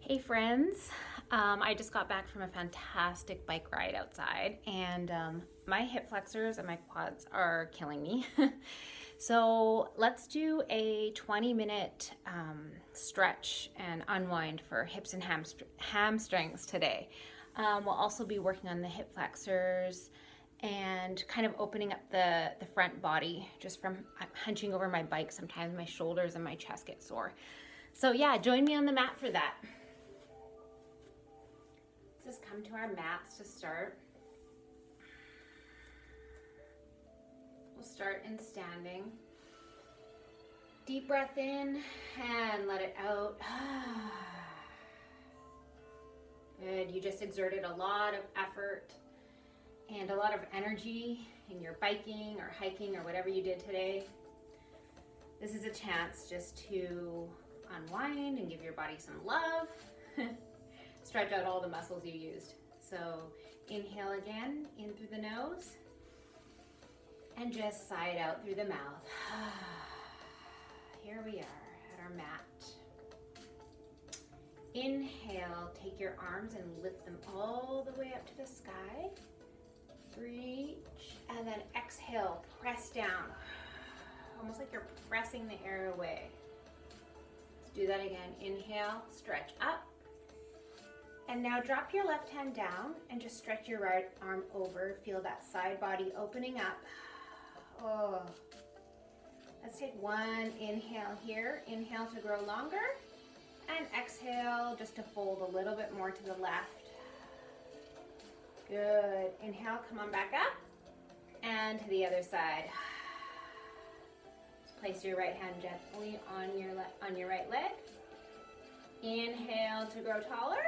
Hey friends, I just got back from a fantastic bike ride outside and my hip flexors and my quads are killing me. So let's do a 20-minute stretch and unwind for hips and hamstrings today. We'll also be working on the hip flexors and kind of opening up the front body just from hunching over my bike. Sometimes my shoulders and my chest get sore. So yeah, join me on the mat for that. Just come to our mats to start. We'll start in standing. Deep breath in and let it out. Good. You just exerted a lot of effort and a lot of energy in your biking or hiking or whatever you did today. This is a chance just to unwind and give your body some love. Stretch out all the muscles you used. So inhale again, in through the nose, and just sigh it out through the mouth. Here we are at our mat. Inhale, take your arms and lift them all the way up to the sky. Reach, and then exhale, press down. Almost like you're pressing the air away. Let's do that again. Inhale, stretch up. And now drop your left hand down and just stretch your right arm over. Feel that side body opening up. Oh. Let's take one inhale here. Inhale to grow longer. And exhale just to fold a little bit more to the left. Good. Inhale, come on back up. And to the other side. Just place your right hand gently on your right leg. Inhale to grow taller.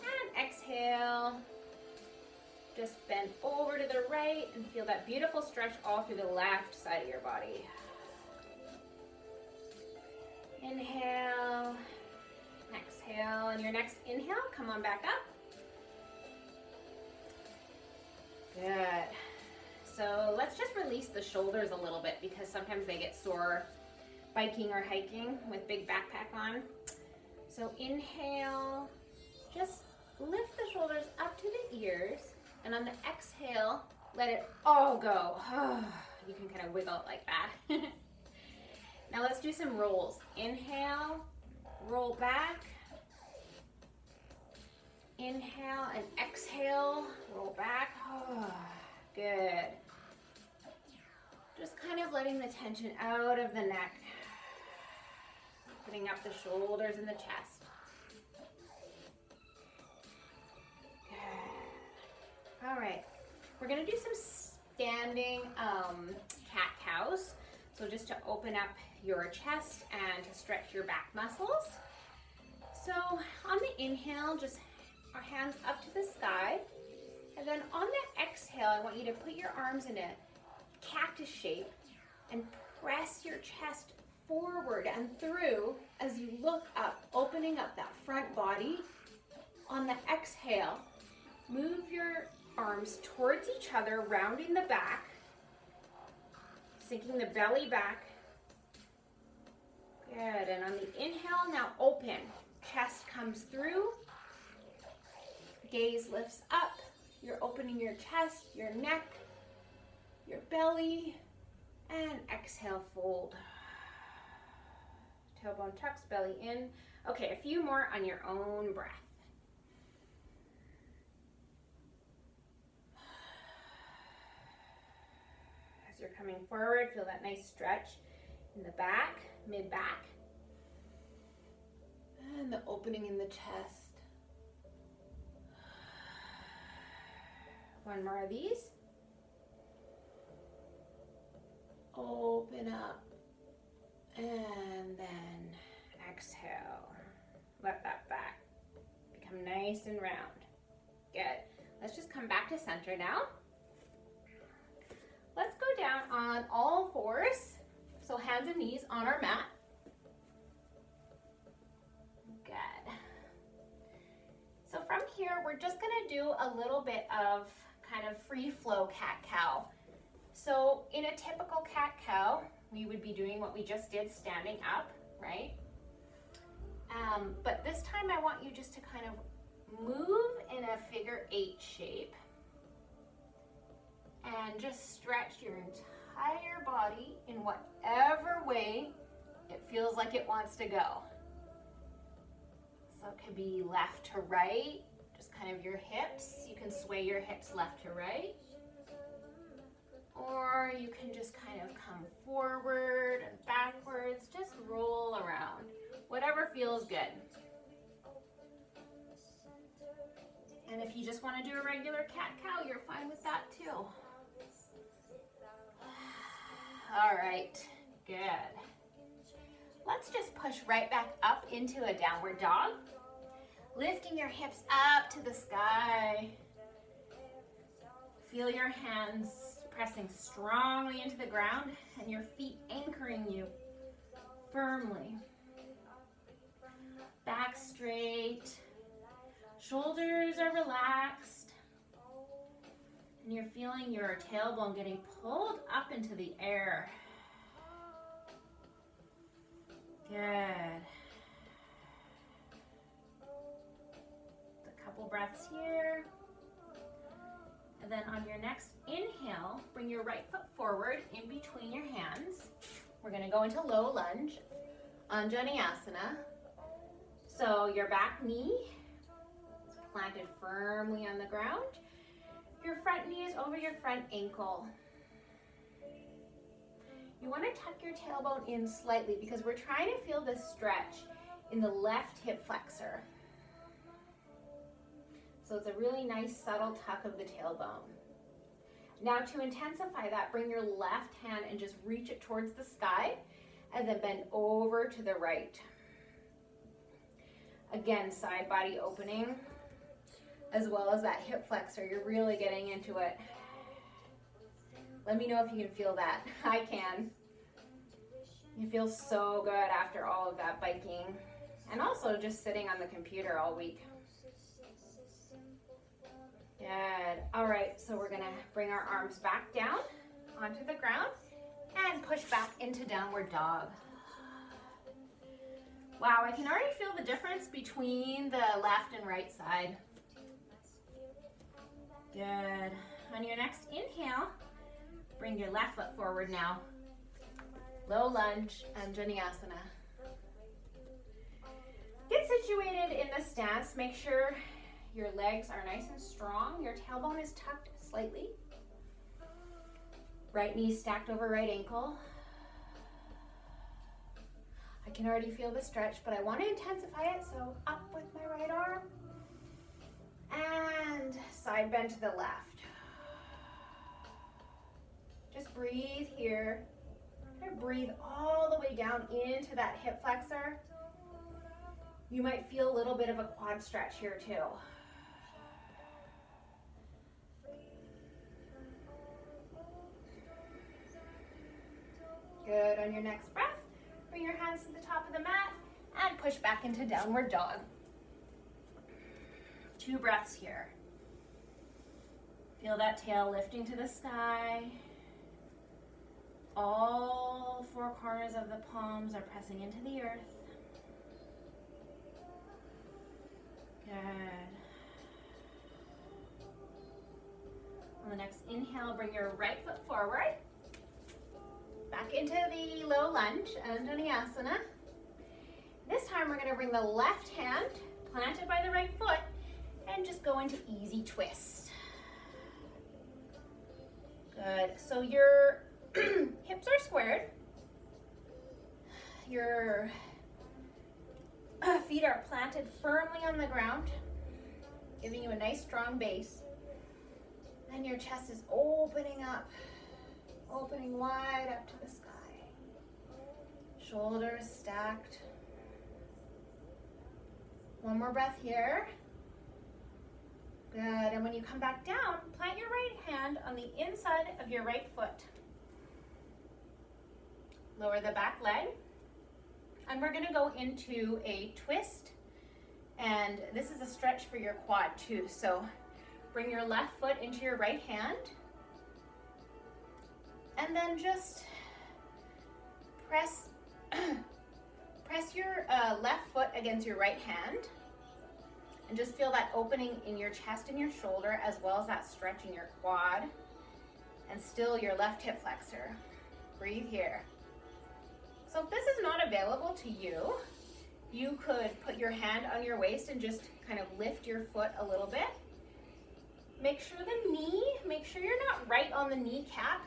And exhale, just bend over to the right and feel that beautiful stretch all through the left side of your body. Inhale, exhale, and your next inhale, come on back up. Good. So let's just release the shoulders a little bit because sometimes they get sore biking or hiking with big backpack on. So inhale, just lift the shoulders up to the ears, and on the exhale, let it all go. You can kind of wiggle it like that. Now let's do some rolls. Inhale, roll back. Inhale and exhale, roll back. Good. Just kind of letting the tension out of the neck. Putting up the shoulders and the chest. All right, we're gonna do some standing cat-cows. So just to open up your chest and to stretch your back muscles. So on the inhale, just our hands up to the sky. And then on the exhale, I want you to put your arms in a cactus shape and press your chest forward and through as you look up, opening up that front body. On the exhale, move your arms towards each other, rounding the back, sinking the belly back. Good, and on the inhale, now open. Chest comes through, gaze lifts up. You're opening your chest, your neck, your belly, and exhale, fold. Tailbone tucks, belly in. Okay, a few more on your own breath. You're coming forward, feel that nice stretch in the back, mid-back, and the opening in the chest. One more of these. Open up, and then exhale. Let that back become nice and round. Good. Let's just come back to center now. Let's go down on all fours. So hands and knees on our mat. Good. So from here, we're just gonna do a little bit of kind of free flow cat-cow. So in a typical cat-cow, we would be doing what we just did, standing up, right? But this time I want you just to kind of move in a figure 8 shape and just stretch your entire body in whatever way it feels like it wants to go. So it could be left to right, just kind of your hips. You can sway your hips left to right. Or you can just kind of come forward and backwards, just roll around. Whatever feels good. And if you just want to do a regular cat-cow, you're fine with that too. All right, good. Let's just push right back up into a downward dog. Lifting your hips up to the sky. Feel your hands pressing strongly into the ground and your feet anchoring you firmly. Back straight. Shoulders are relaxed. And you're feeling your tailbone getting pulled up into the air. Good. A couple breaths here. And then on your next inhale, bring your right foot forward in between your hands. We're going to go into low lunge on Joni Asana. So your back knee is planted firmly on the ground. Your front knee is over your front ankle. You want to tuck your tailbone in slightly because we're trying to feel this stretch in the left hip flexor. So it's a really nice subtle tuck of the tailbone. Now to intensify that, bring your left hand and just reach it towards the sky and then bend over to the right. Again, side body opening as well as that hip flexor. You're really getting into it. Let me know if you can feel that. I can. You feel so good after all of that biking and also just sitting on the computer all week. Good. All right, so we're gonna bring our arms back down onto the ground and push back into downward dog. Wow, I can already feel the difference between the left and right side. Good. On your next inhale, bring your left foot forward now. Low lunge and Joni Asana. Get situated in the stance. Make sure your legs are nice and strong. Your tailbone is tucked slightly. Right knee stacked over right ankle. I can already feel the stretch, but I want to intensify it, so up with my right arm. And side bend to the left. Just breathe here. And breathe all the way down into that hip flexor. You might feel a little bit of a quad stretch here too. Good. On your next breath, bring your hands to the top of the mat and push back into downward dog. 2 breaths here. Feel that tail lifting to the sky. All 4 corners of the palms are pressing into the earth. Good. On the next inhale, bring your right foot forward. Back into the low lunge and Joni Asana. This time we're going to bring the left hand planted by the right foot and just go into easy twist. Good. So your hips are squared. Your feet are planted firmly on the ground, giving you a nice strong base. And your chest is opening up, opening wide up to the sky. Shoulders stacked. One more breath here. Good. And when you come back down, plant your right hand on the inside of your right foot. Lower the back leg. And we're going to go into a twist. And this is a stretch for your quad too. So bring your left foot into your right hand. And then just press Press your left foot against your right hand and just feel that opening in your chest and your shoulder, as well as that stretch in your quad, and still your left hip flexor. Breathe here. So if this is not available to you, you could put your hand on your waist and just kind of lift your foot a little bit. Make sure you're not right on the kneecap.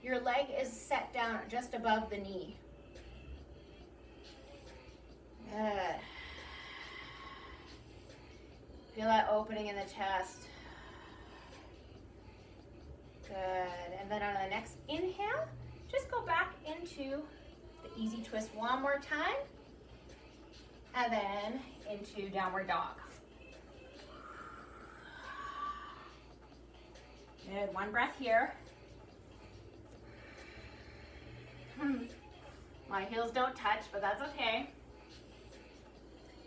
Your leg is set down just above the knee. Good. Feel that opening in the chest. Good. And then on the next inhale, just go back into the easy twist one more time. And then into downward dog. Good. One breath here. My heels don't touch, but that's okay.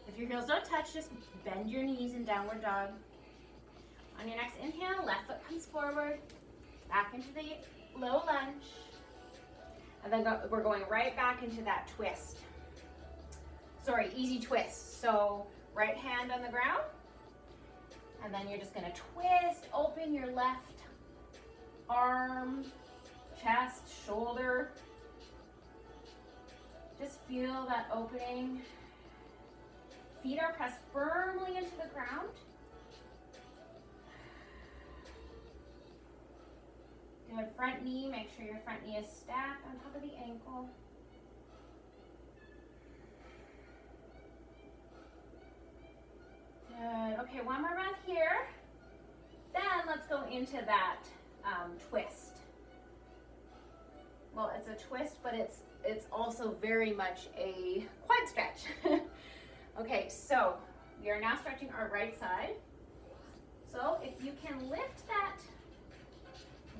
If your heels don't touch, just bend your knees in downward dog. On your next inhale, left foot comes forward, back into the low lunge. And then we're going right back into that twist. Sorry, easy twist. So right hand on the ground. And then you're just gonna twist, open your left arm, chest, shoulder. Just feel that opening. Feet are pressed firmly into the ground. Good. Front knee, make sure your front knee is stacked on top of the ankle. Good. Okay, one more breath here. Then let's go into that twist. Well, it's a twist, but it's also very much a quad stretch. Okay, so we are now stretching our right side. So if you can lift that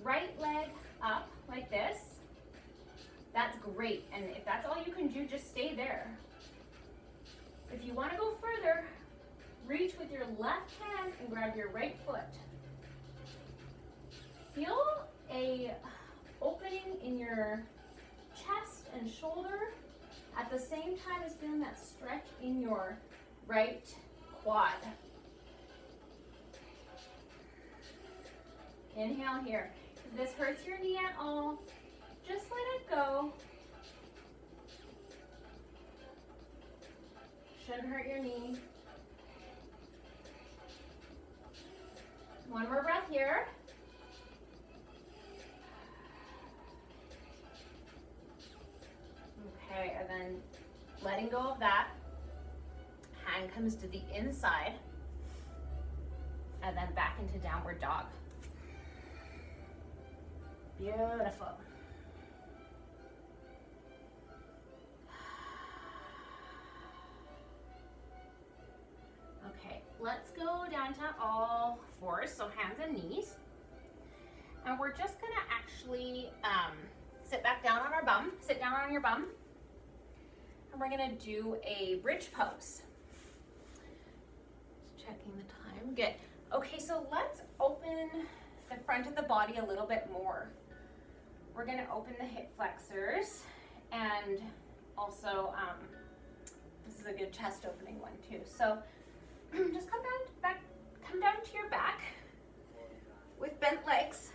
right leg up like this, that's great. And if that's all you can do, just stay there. If you want to go further, reach with your left hand and grab your right foot. Feel a opening in your chest and shoulder at the same time as feeling that stretch in your right quad. Inhale here. If this hurts your knee at all, just let it go. Shouldn't hurt your knee. One more breath here. Okay, and then letting go of that. Hand comes to the inside. And then back into downward dog. Beautiful. Okay, let's go down to all fours, so hands and knees. And we're just gonna actually sit back down on our bum, sit down on your bum. And we're gonna do a bridge pose. Just checking the time, good. Okay, so let's open the front of the body a little bit more. We're gonna open the hip flexors, and also, this is a good chest opening one too. So just come down to your back with bent legs.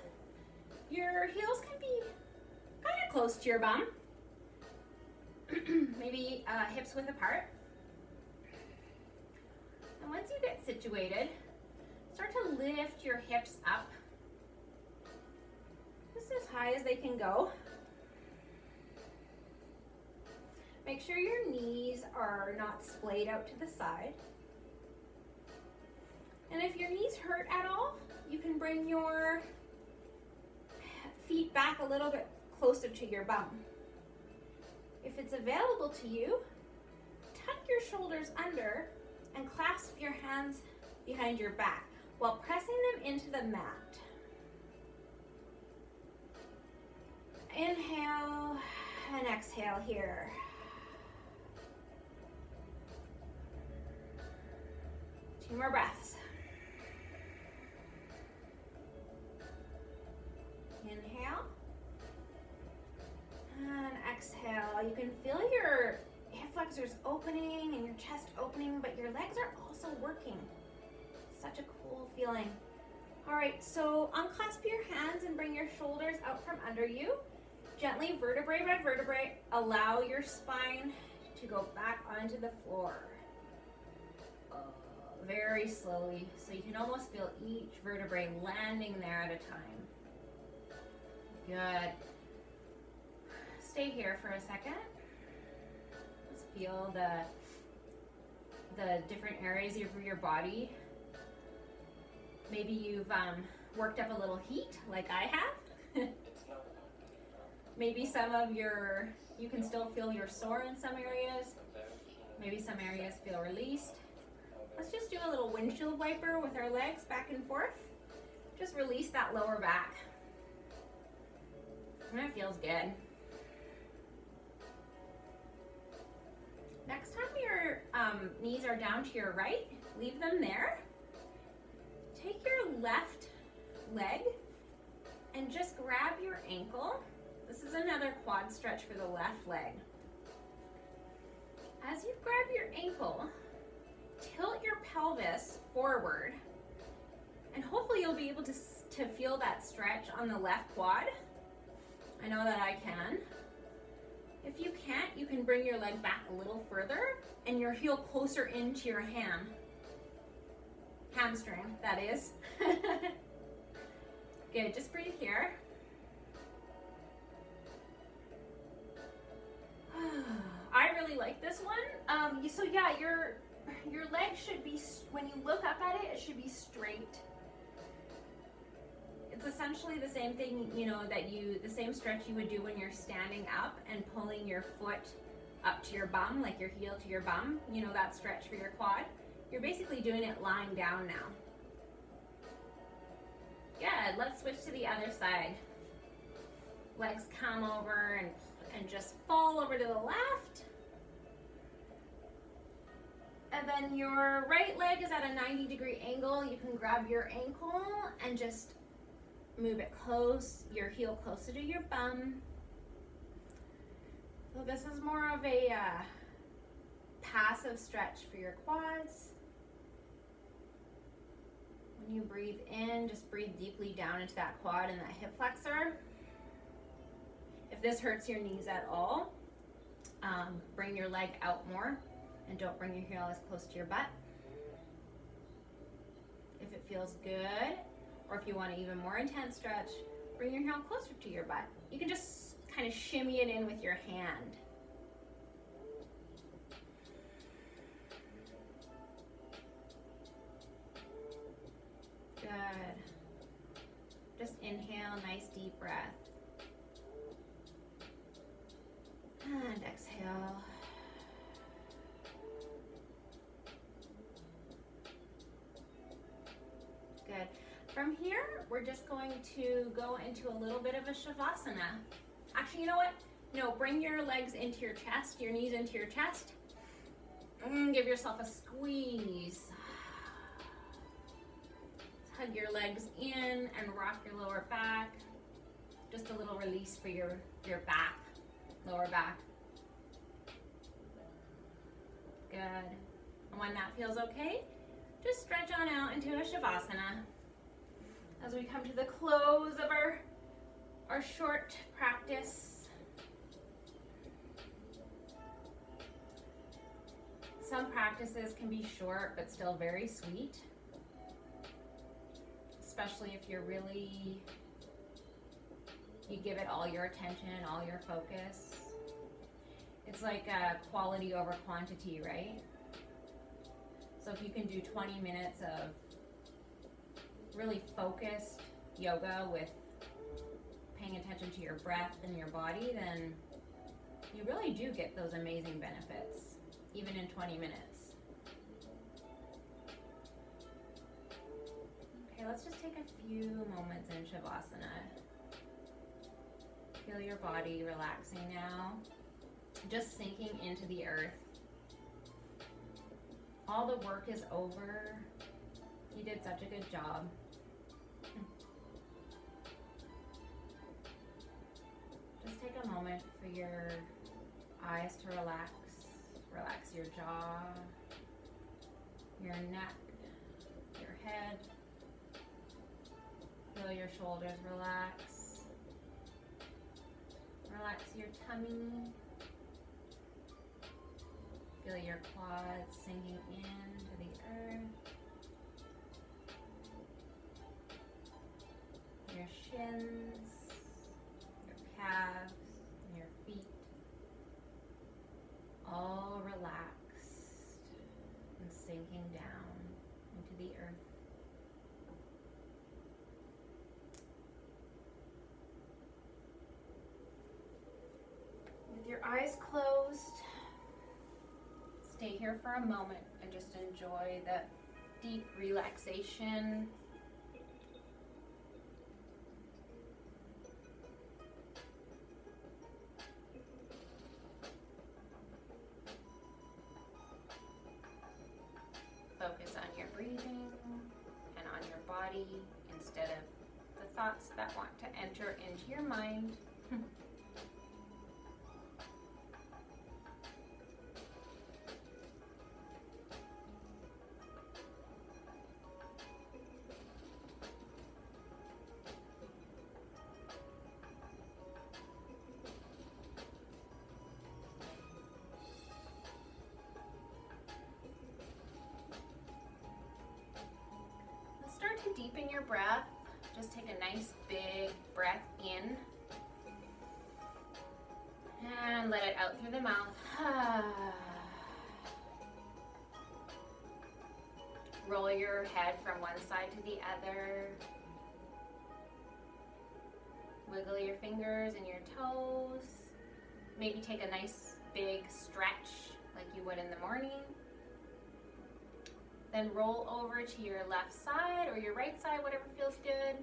Your heels can be kind of close to your bum. Maybe hips width apart. And once you get situated, start to lift your hips up just as high as they can go. Make sure your knees are not splayed out to the side. And if your knees hurt at all, you can bring your feet back a little bit closer to your bum. If it's available to you, tuck your shoulders under and clasp your hands behind your back while pressing them into the mat. Inhale and exhale here. Two more breaths. Inhale and exhale. You can feel your hip hip flexors opening and your chest opening, but your legs are also working. Such a cool feeling. All right, so unclasp your hands and bring your shoulders out from under you. Gently, vertebrae by vertebrae, allow your spine to go back onto the floor. Very slowly, so you can almost feel each vertebrae landing there at a time. Good. Stay here for a second. Let's feel the different areas of your body. Maybe you've worked up a little heat like I have. Maybe some of you can still feel you're sore in some areas. Maybe some areas feel released. Let's just do a little windshield wiper with our legs back and forth. Just release that lower back. And it feels good. Next time your knees are down to your right, leave them there. Take your left leg and just grab your ankle. This is another quad stretch for the left leg. As you grab your ankle, tilt your pelvis forward, and hopefully you'll be able to feel that stretch on the left quad. I know that I can. If you can't, you can bring your leg back a little further and your heel closer into your hamstring, that is. Good, just breathe here. I really like this one. So yeah, your leg should be, when you look up at it, it should be straight. It's essentially the same thing, the same stretch you would do when you're standing up and pulling your foot up to your bum, like your heel to your bum, that stretch for your quad. You're basically doing it lying down now. Good, let's switch to the other side. Legs come over and just fall over to the left. And then your right leg is at a 90-degree angle. You can grab your ankle and just move it close, your heel closer to your bum. So this is more of a passive stretch for your quads. When you breathe in, just breathe deeply down into that quad and that hip flexor. If this hurts your knees at all, bring your leg out more and don't bring your heel as close to your butt. If it feels good, or if you want an even more intense stretch, bring your heel closer to your butt. You can just kind of shimmy it in with your hand. Good. Just inhale, nice deep breath. And exhale. Good. From here, we're just going to go into a little bit of a Shavasana. Actually, you know what? No, bring your legs into your chest, your knees into your chest. Give yourself a squeeze. Hug your legs in and rock your lower back. Just a little release for your back, lower back. Good. And when that feels okay, just stretch on out into a Shavasana. As we come to the close of our short practice. Some practices can be short but still very sweet. Especially if you give it all your attention, all your focus. It's like quality over quantity, right? So if you can do 20 minutes of really focused yoga with paying attention to your breath and your body, then you really do get those amazing benefits, even in 20 minutes. Okay, let's just take a few moments in Shavasana. Feel your body relaxing now, just sinking into the earth. All the work is over. You did such a good job. Just take a moment for your eyes to relax. Relax your jaw, your neck, your head. Feel your shoulders relax. Relax your tummy. Feel your quads sinking into the earth. Your shins, your calves, and your feet. All relaxed and sinking down into the earth. With your eyes closed, stay here for a moment and just enjoy the deep relaxation. Focus on your breathing and on your body instead of the thoughts that want to enter into your mind. Start to deepen your breath. Just take a nice big breath in and let it out through the mouth. Roll your head from one side to the other. Wiggle your fingers and your toes. Maybe take a nice big stretch like you would in the morning. Then roll over to your left side or your right side, whatever feels good.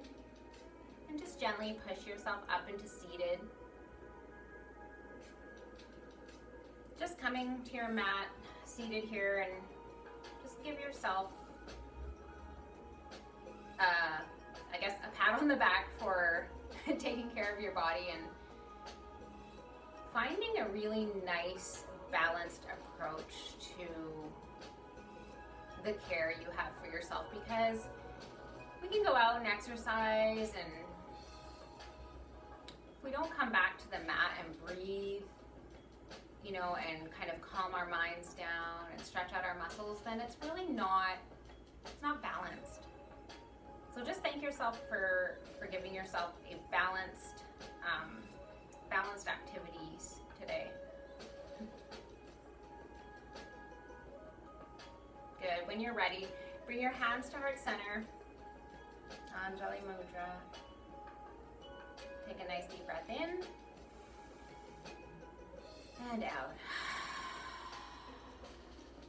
And just gently push yourself up into seated. Just coming to your mat, seated here, and just give yourself, I guess, a pat on the back for taking care of your body and finding a really nice, balanced approach to the care you have for yourself, because we can go out and exercise, and if we don't come back to the mat and breathe, you know, and kind of calm our minds down and stretch out our muscles, then it's really not balanced. So just thank yourself for giving yourself a balanced activities today. Good. When you're ready, bring your hands to heart center. Anjali Mudra. Take a nice deep breath in and out.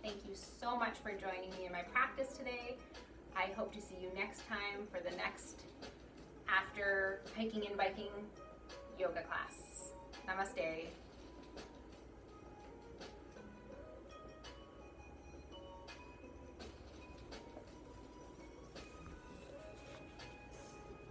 Thank you so much for joining me in my practice today. I hope to see you next time for the next after hiking and biking yoga class. Namaste.